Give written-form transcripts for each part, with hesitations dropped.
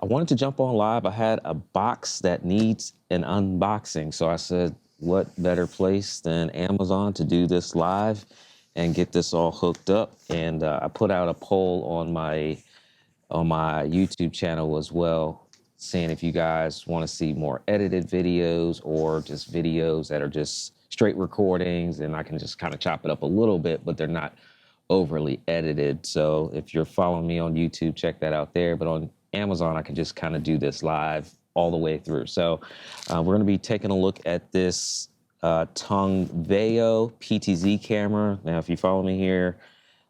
I wanted to jump on live. I had a box that needs an unboxing. So I said, what better place than Amazon to do this live and get this all hooked up? And I put out a poll on my YouTube channel as well, seeing if you guys want to see more edited videos or just videos that are just straight recordings and I can just kind of chop it up a little bit, but they're not overly edited. So if you're following me on YouTube, check that out there. But on Amazon, I can just kind of do this live all the way through. So we're going to be taking a look at this Tongveo PTZ camera. Now, if you follow me here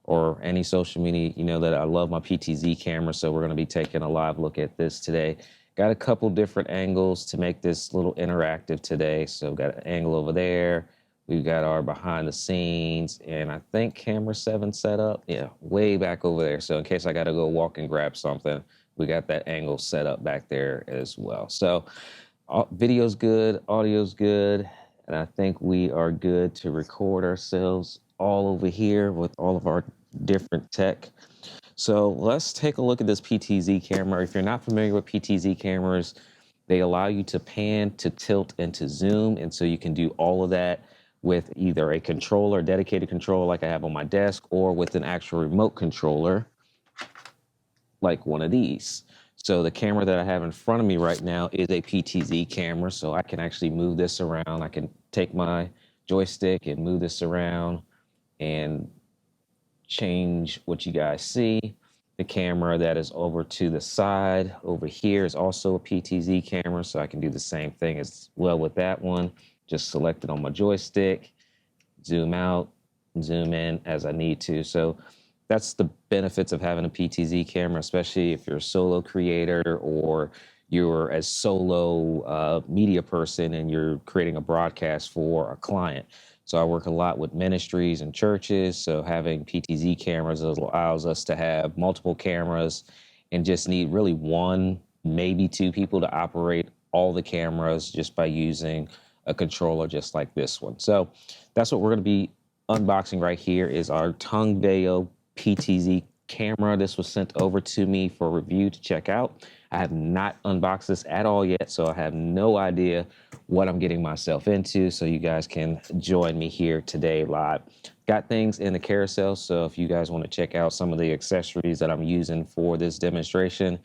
or any social media, you know that I love my PTZ camera. So we're going to be taking a live look at this today. Got a couple different angles to make this little interactive today. So we've got an angle over there. We've got our behind the scenes, and I think camera 7 set up. Yeah, way back over there. So in case I got to go walk and grab something, we got that angle set up back there as well. So video's good, audio's good, and I think we are good to record ourselves all over here with all of our different tech. So let's take a look at this PTZ camera. If you're not familiar with PTZ cameras, they allow you to pan, to tilt, and to zoom, and so you can do all of that with either a controller, dedicated controller like I have on my desk, or with an actual remote controller like one of these. So the camera that I have in front of me right now is a PTZ camera, so I can actually move this around. I can take my joystick and move this around and change what you guys see. The camera that is over to the side over here is also a PTZ camera, so I can do the same thing as well with that one. Just select it on my joystick, zoom out, zoom in as I need to. So that's the benefits of having a PTZ camera, especially if you're a solo creator or you're a solo media person and you're creating a broadcast for a client. So I work a lot with ministries and churches. So having PTZ cameras allows us to have multiple cameras and just need really one, maybe two people to operate all the cameras just by using a controller just like this one. So that's what we're going to be unboxing right here is our Tongveo PTZ camera. This was sent over to me for review to check out. I have not unboxed this at all yet, so I have no idea what I'm getting myself into. So you guys can join me here today live. Got things in the carousel, so if you guys want to check out some of the accessories that I'm using for this demonstration,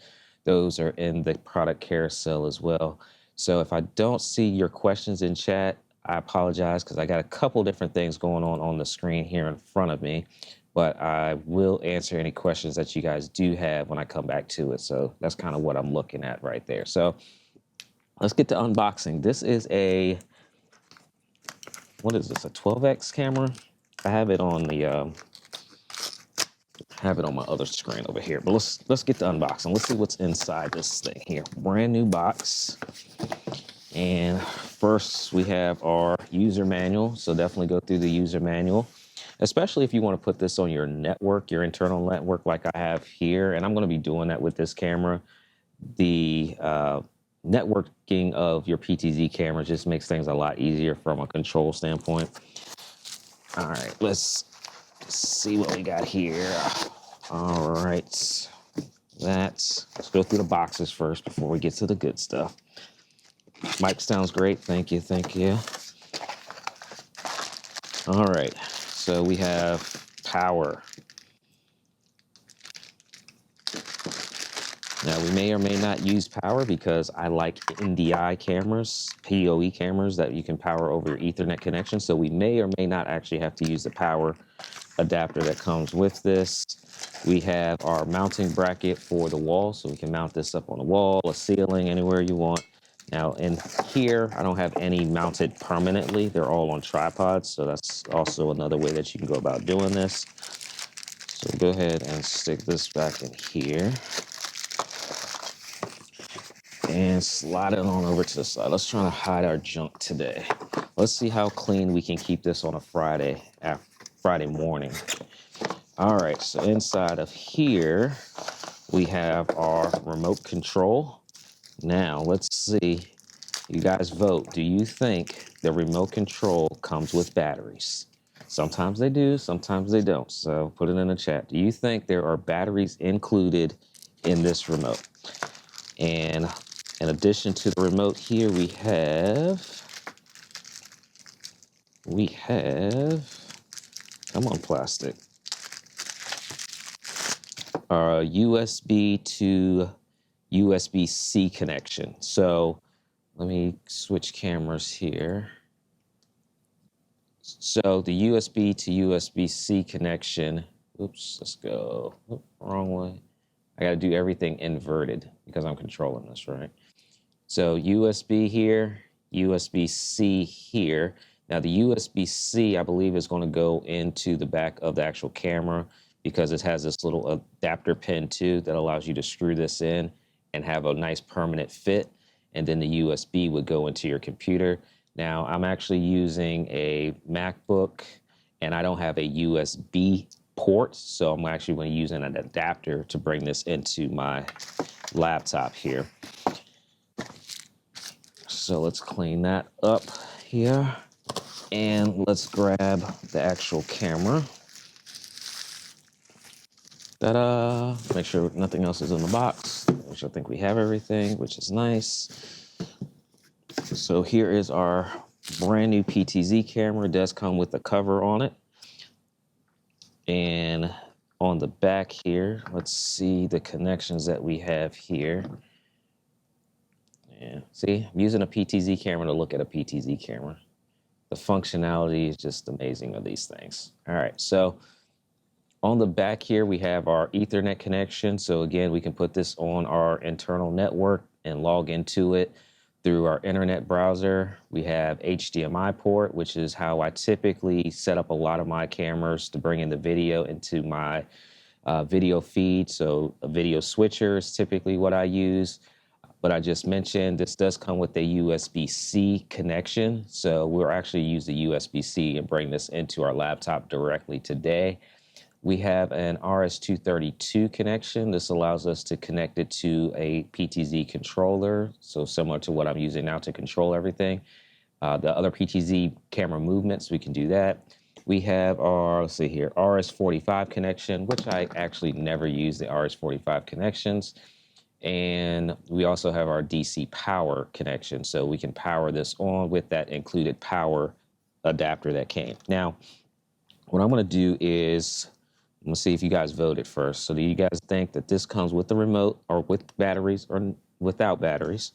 those are in the product carousel as well. So if I don't see your questions in chat, I apologize because I got a couple different things going on the screen here in front of me, but I will answer any questions that you guys do have when I come back to it. So that's kind of what I'm looking at right there. So let's get to unboxing. This is a, what is this, a 12X camera? I have it on the, have it on my other screen over here, but let's get to unboxing. Let's see what's inside this thing here. Brand new box. And first we have our user manual. So definitely go through the user manual, especially if you want to put this on your network, your internal network like I have here. And I'm going to be doing that with this camera. The networking of your PTZ camera just makes things a lot easier from a control standpoint. All right, let's see what we got here. All right, let's go through the boxes first before we get to the good stuff. Mic sounds great. Thank you. Thank you. All right. So we have power. Now we may or may not use power because I like NDI cameras, PoE cameras that you can power over your Ethernet connection. So we may or may not actually have to use the power adapter that comes with this. We have our mounting bracket for the wall. So we can mount this up on the wall, a ceiling, anywhere you want. Now in here, I don't have any mounted permanently. They're all on tripods. So that's also another way that you can go about doing this. So go ahead and stick this back in here and slide it on over to the side. Let's try to hide our junk today. Let's see how clean we can keep this on a Friday morning. All right, so inside of here, we have our remote control. Now, let's see, you guys vote. Do you think the remote control comes with batteries? Sometimes they do, sometimes they don't. So put it in the chat. Do you think there are batteries included in this remote? And in addition to the remote here, we have, come on, plastic, our USB to USB-C connection. So let me switch cameras here. So the USB to USB-C connection, oops, let's go, wrong way. I got to do everything inverted because I'm controlling this, right? So USB here, USB-C here. Now the USB-C, I believe, is going to go into the back of the actual camera because it has this little adapter pin too that allows you to screw this in and have a nice permanent fit. And then the USB would go into your computer. Now I'm actually using a MacBook and I don't have a USB port, so I'm actually going to use an adapter to bring this into my laptop here. So let's clean that up here and let's grab the actual camera. Ta-da! Make sure nothing else is in the box, which I think we have everything, which is nice. So here is our brand new PTZ camera. It does come with a cover on it. And on the back here, let's see the connections that we have here. Yeah, see, I'm using a PTZ camera to look at a PTZ camera. The functionality is just amazing of these things. All right, so on the back here, we have our Ethernet connection. So again, we can put this on our internal network and log into it through our internet browser. We have HDMI port, which is how I typically set up a lot of my cameras to bring in the video into my video feed. So a video switcher is typically what I use. But I just mentioned this does come with a USB-C connection. So we'll actually use the USB-C and bring this into our laptop directly today. We have an RS-232 connection. This allows us to connect it to a PTZ controller, so similar to what I'm using now to control everything. The other PTZ camera movements, we can do that. We have our, let's see here, RS-45 connection, which I actually never use the RS-45 connections. And we also have our DC power connection, so we can power this on with that included power adapter that came. Now, what I'm going to do is, I'm going to see if you guys voted first. So do you guys think that this comes with the remote or with batteries or without batteries?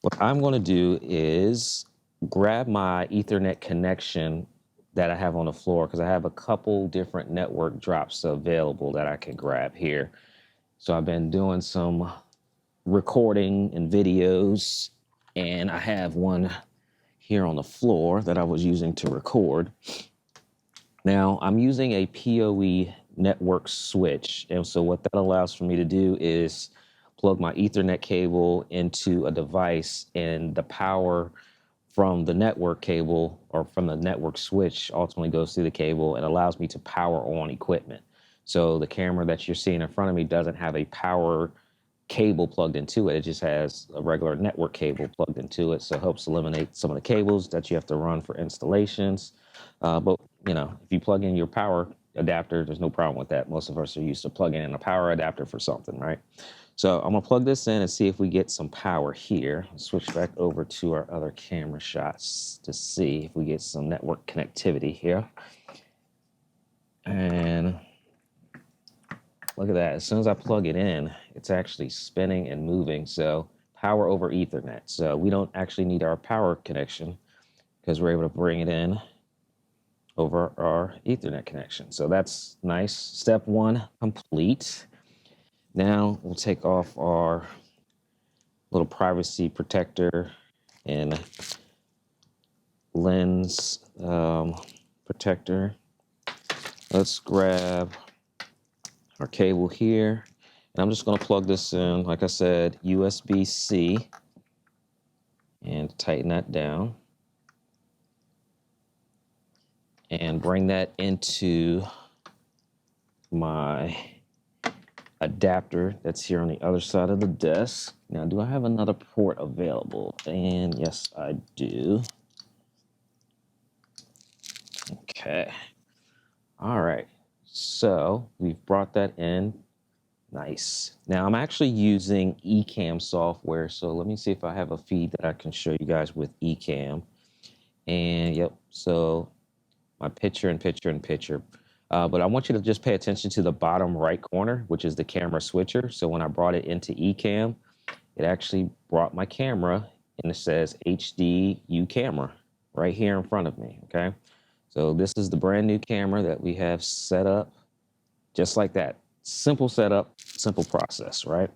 What I'm going to do is grab my Ethernet connection that I have on the floor because I have a couple different network drops available that I can grab here. So I've been doing some recording and videos, and I have one here on the floor that I was using to record. Now, I'm using a PoE network switch, and so what that allows for me to do is plug my Ethernet cable into a device, and the power from the network cable or from the network switch ultimately goes through the cable and allows me to power on equipment. So the camera that you're seeing in front of me doesn't have a power cable plugged into it. It just has a regular network cable plugged into it. So it helps eliminate some of the cables that you have to run for installations. But, you know, if you plug in your power adapter, there's no problem with that. Most of us are used to plugging in a power adapter for something, right? So I'm going to plug this in and see if we get some power here. I'll switch back over to our other camera shots to see if we get some network connectivity here. And look at that. As soon as I plug it in, it's actually spinning and moving. So power over Ethernet. So we don't actually need our power connection because we're able to bring it in over our Ethernet connection. So that's nice. Step one complete. Now we'll take off our little privacy protector and lens protector. Let's grab our cable here. And I'm just going to plug this in, like I said, USB-C, and tighten that down. And bring that into my adapter that's here on the other side of the desk. Now, do I have another port available? And yes, I do. Okay. All right. So we've brought that in. Nice. Now I'm actually using Ecamm software. So let me see if I have a feed that I can show you guys with Ecamm. And yep, so my picture and picture and picture. But I want you to just pay attention to the bottom right corner, which is the camera switcher. So when I brought it into Ecamm, it actually brought my camera and it says HDU camera right here in front of me. Okay. So this is the brand new camera that we have set up just like that. Simple setup, simple process, right?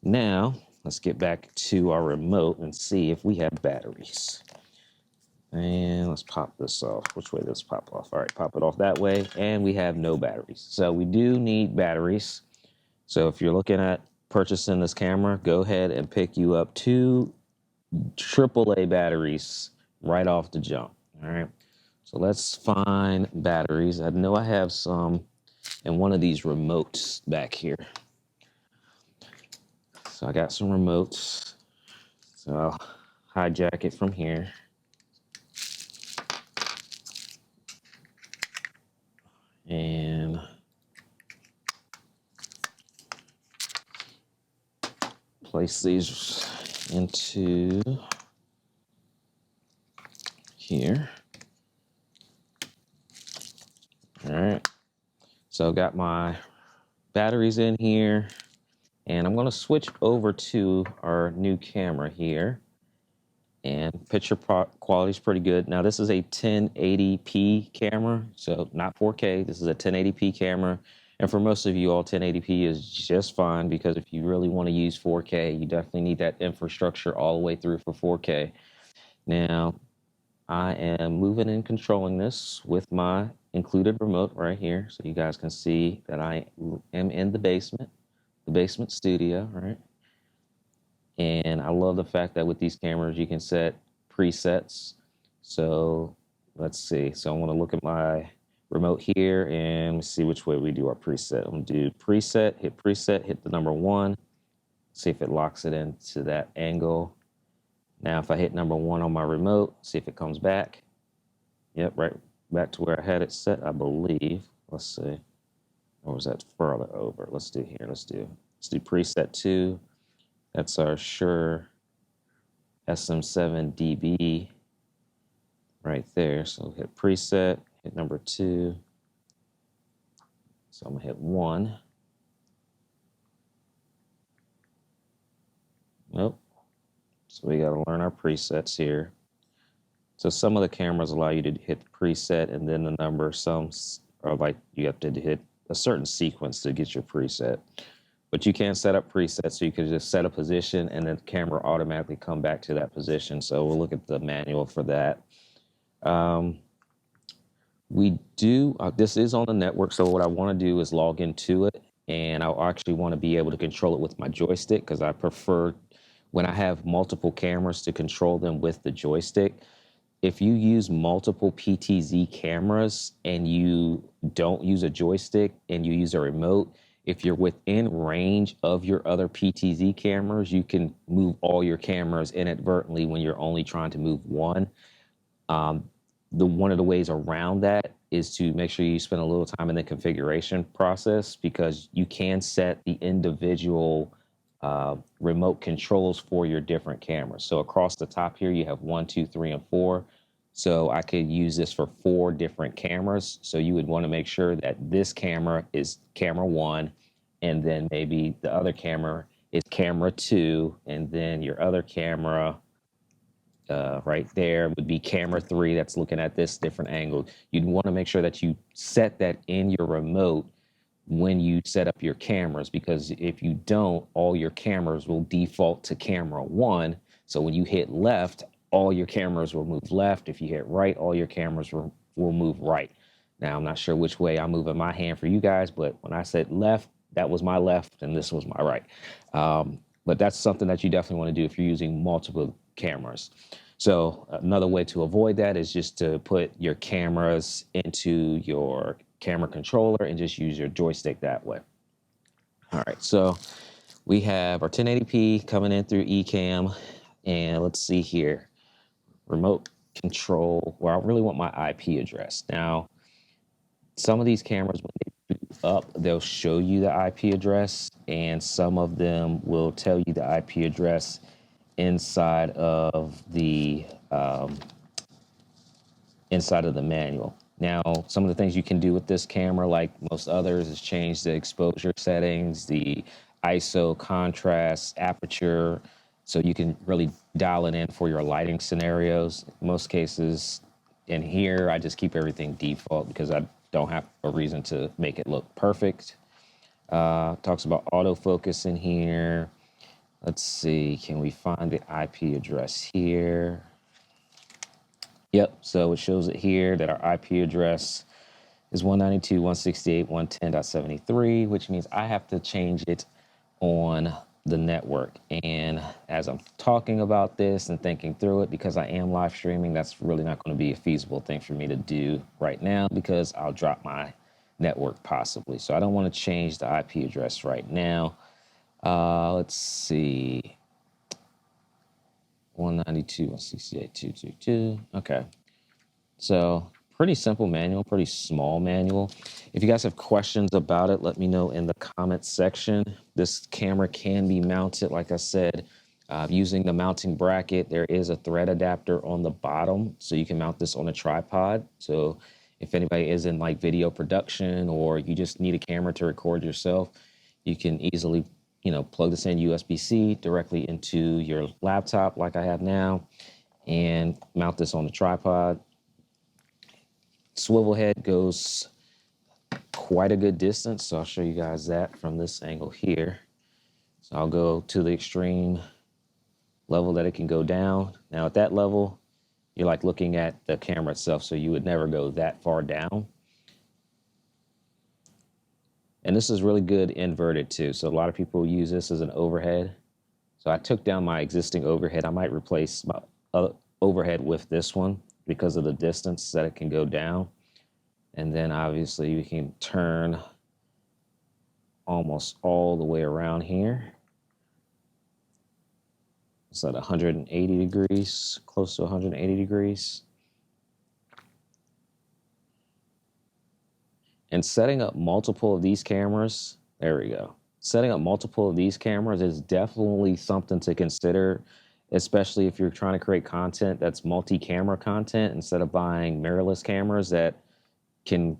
Now, let's get back to our remote and see if we have batteries. And let's pop this off. Which way does pop off? All right, pop it off that way. And we have no batteries. So we do need batteries. So if you're looking at purchasing this camera, go ahead and pick you up 2 AAA batteries right off the jump. All right. So let's find batteries. I know I have some in one of these remotes back here. So I got some remotes. So I'll hijack it from here. And place these into here. All right. So I've got my batteries in here. And I'm going to switch over to our new camera here. And picture quality is pretty good. Now, this is a 1080p camera, so not 4K. This is a 1080p camera. And for most of you all, 1080p is just fine because if you really want to use 4K, you definitely need that infrastructure all the way through for 4K. Now, I am moving and controlling this with my included remote right here. So you guys can see that I am in the basement studio, right? And I love the fact that with these cameras, you can set presets. So let's see. So I want to look at my remote here and see which way we do our preset. I'm going to do preset, hit the number 1, see if it locks it into that angle. Now, if I hit number 1 on my remote, see if it comes back. Yep, right back to where I had it set, I believe. Let's see. Or was that further over? Let's do here. Let's do preset 2. That's our Shure SM7DB right there. So hit preset, hit number 2. So I'm gonna hit 1. Nope. So we gotta learn our presets here. So some of the cameras allow you to hit the preset and then the number. Some are like you have to hit a certain sequence to get your preset. But you can set up presets, so you can just set a position and then the camera automatically come back to that position. So we'll look at the manual for that. We do, this is on the network, so what I want to do is log into it, and I actually want to be able to control it with my joystick because I prefer when I have multiple cameras to control them with the joystick. If you use multiple PTZ cameras and you don't use a joystick and you use a remote, if you're within range of your other PTZ cameras, you can move all your cameras inadvertently when you're only trying to move one. One of the ways around that is to make sure you spend a little time in the configuration process because you can set the individual remote controls for your different cameras. So across the top here, you have 1, 2, 3, and 4. So I could use this for 4 different cameras. So you would want to make sure that this camera is camera 1, and then maybe the other camera is camera 2, and then your other camera right there would be camera 3 that's looking at this different angle. You'd want to make sure that you set that in your remote when you set up your cameras, because if you don't, all your cameras will default to camera 1. So when you hit left, all your cameras will move left. If you hit right, all your cameras will move right. Now, I'm not sure which way I'm moving my hand for you guys, but when I said left, that was my left and this was my right. But that's something that you definitely want to do if you're using multiple cameras. So another way to avoid that is just to put your cameras into your camera controller and just use your joystick that way. All right, so we have our 1080p coming in through Ecamm, and let's see here, remote control, where I really want my IP address. Now, some of these cameras, when they up, they'll show you the IP address, and some of them will tell you the IP address inside of the manual. Now, some of the things you can do with this camera, like most others, is change the exposure settings, the ISO, contrast, aperture, so you can really dial it in for your lighting scenarios. In most cases, in here, I just keep everything default because I don't have a reason to make it look perfect. Talks about autofocus in here. Let's see, can we find the IP address here? Yep, so it shows it here that our IP address is 192.168.110.73, which means I have to change it on the network. And as I'm talking about this and thinking through it, because I am live streaming, that's really not going to be a feasible thing for me to do right now because I'll drop my network possibly. So I don't want to change the IP address right now. Let's see. 192.168.222. Okay. So pretty simple manual, pretty small manual. If you guys have questions about it, let me know in the comments section. This camera can be mounted, like I said, using the mounting bracket. There is a thread adapter on the bottom, so you can mount this on a tripod. So if anybody is in like video production or you just need a camera to record yourself, you can easily, plug this in USB-C directly into your laptop like I have now and mount this on the tripod. Swivel head goes quite a good distance, so I'll show you guys that from this angle here. So I'll go to the extreme level that it can go down. Now at that level, you're like looking at the camera itself, so you would never go that far down. And this is really good inverted too. So a lot of people use this as an overhead. So I took down my existing overhead. I might replace my overhead with this one because of the distance that it can go down. And then obviously you can turn almost all the way around here. It's at 180 degrees, close to 180 degrees. And setting up multiple of these cameras, there we go. Setting up multiple of these cameras is definitely something to consider, especially if you're trying to create content that's multi-camera content instead of buying mirrorless cameras that can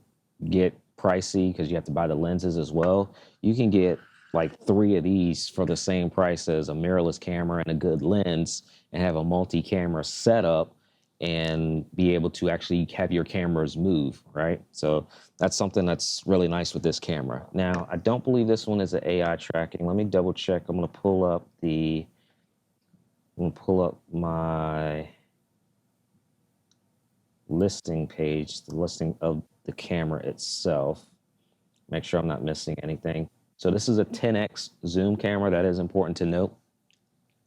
get pricey because you have to buy the lenses as well. You can get like 3 of these for the same price as a mirrorless camera and a good lens and have a multi-camera setup and be able to actually have your cameras move, right? So that's something that's really nice with this camera. Now, I don't believe this one is an AI tracking. Let me double check. I'm gonna pull up my listing page, the listing of the camera itself. Make sure I'm not missing anything. So this is a 10x zoom camera. That is important to note.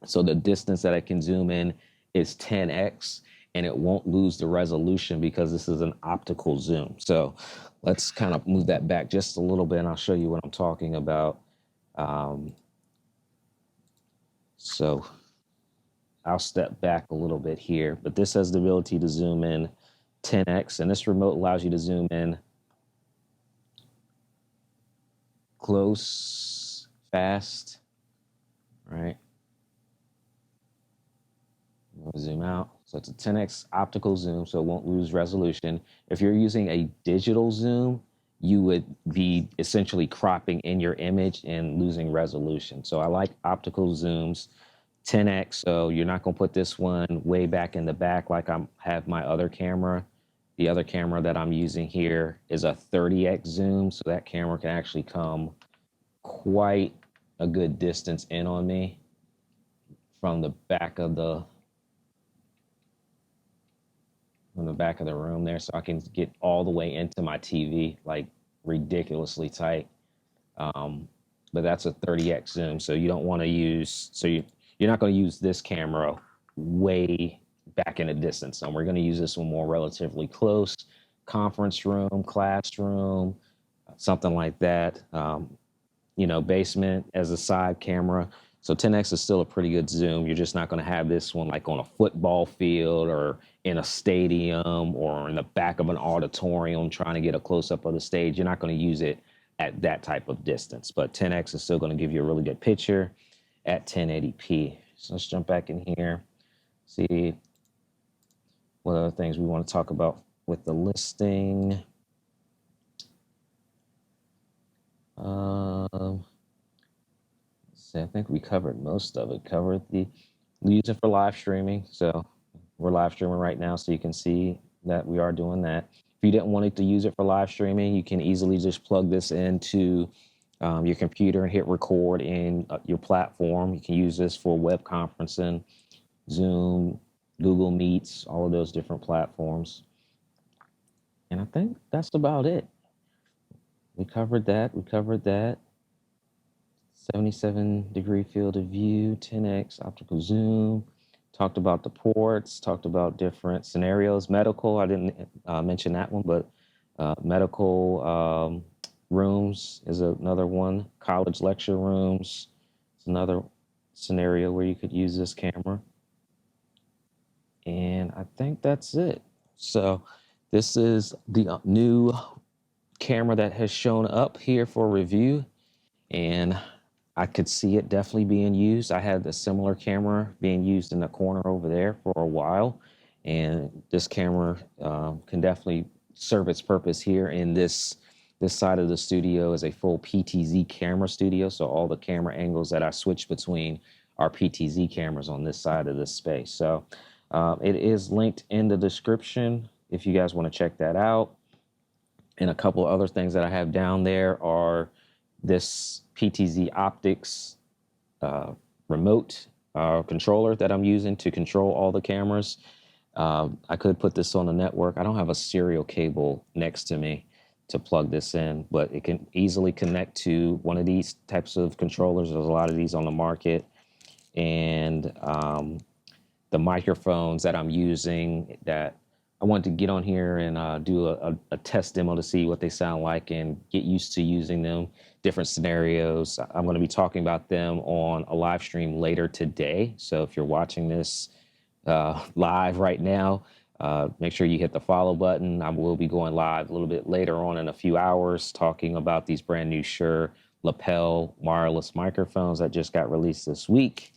So the distance that I can zoom in is 10x, and it won't lose the resolution because this is an optical zoom. So let's kind of move that back just a little bit and I'll show you what I'm talking about. So I'll step back a little bit here, but this has the ability to zoom in 10x, and this remote allows you to zoom in close, fast, right? Zoom out. So it's a 10x optical zoom, so it won't lose resolution. If you're using a digital zoom, you would be essentially cropping in your image and losing resolution. So I like optical zooms, 10x, so you're not gonna put this one way back in the back like I have my other camera. The other camera that I'm using here is a 30x zoom, so that camera can actually come quite a good distance in on me from the back of the room there, so I can get all the way into my TV, like ridiculously tight. But that's a 30x zoom, so you don't want to use, you're not going to use this camera way back in the distance. And we're going to use this one more relatively close, conference room, classroom, something like that. Basement as a side camera. So 10x is still a pretty good zoom. You're just not going to have this one like on a football field or in a stadium or in the back of an auditorium trying to get a close-up of the stage. You're not going to use it at that type of distance. But 10x is still going to give you a really good picture at 1080p. So let's jump back in here, see what other things we want to talk about with the listing. I think we covered most of it. Covered the use it for live streaming. So we're live streaming right now, so you can see that we are doing that. If you didn't want it to use it for live streaming, you can easily just plug this into your computer and hit record in your platform. You can use this for web conferencing, Zoom, Google Meets, all of those different platforms. And I think that's about it. We covered that. 77-degree field of view, 10x optical zoom. Talked about the ports, talked about different scenarios. Medical, I didn't mention that one, but medical rooms is another one. College lecture rooms is another scenario where you could use this camera. And I think that's it. So this is the new camera that has shown up here for review, and I could see it definitely being used. I had a similar camera being used in the corner over there for a while, and this camera can definitely serve its purpose here in this side of the studio is a full PTZ camera studio. So all the camera angles that I switch between are PTZ cameras on this side of this space. So it is linked in the description if you guys want to check that out. And a couple of other things that I have down there are this PTZ Optics remote controller that I'm using to control all the cameras. I could put this on the network. I don't have a serial cable next to me to plug this in, but it can easily connect to one of these types of controllers. There's a lot of these on the market. And the microphones that I'm using, that I wanted to get on here and do a test demo to see what they sound like and get used to using them, different scenarios. I'm going to be talking about them on a live stream later today. So if you're watching this live right now, make sure you hit the follow button. I will be going live a little bit later on in a few hours talking about these brand new Shure lapel wireless microphones that just got released this week.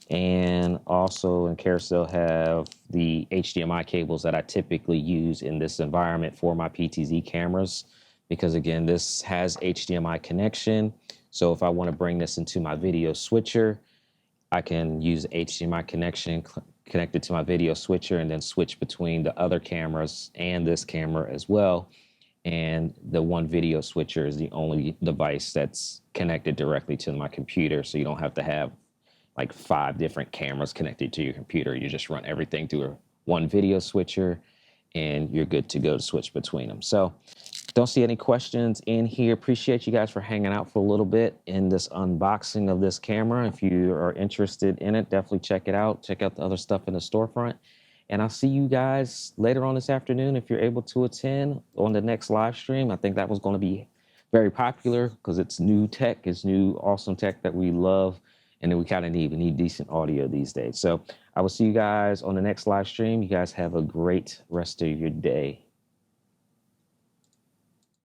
And also in Carousel have the HDMI cables that I typically use in this environment for my PTZ cameras, because again, this has HDMI connection. So if I want to bring this into my video switcher, I can use HDMI connection connected to my video switcher and then switch between the other cameras and this camera as well. And the one video switcher is the only device that's connected directly to my computer. So you don't have to have like 5 different cameras connected to your computer. You just run everything through one video switcher and you're good to go to switch between them. So don't see any questions in here. Appreciate you guys for hanging out for a little bit in this unboxing of this camera. If you are interested in it, definitely check it out. Check out the other stuff in the storefront. And I'll see you guys later on this afternoon if you're able to attend on the next live stream. I think that was going to be very popular because it's new tech, it's new awesome tech that we love. And then we kind of need decent audio these days. So I will see you guys on the next live stream. You guys have a great rest of your day.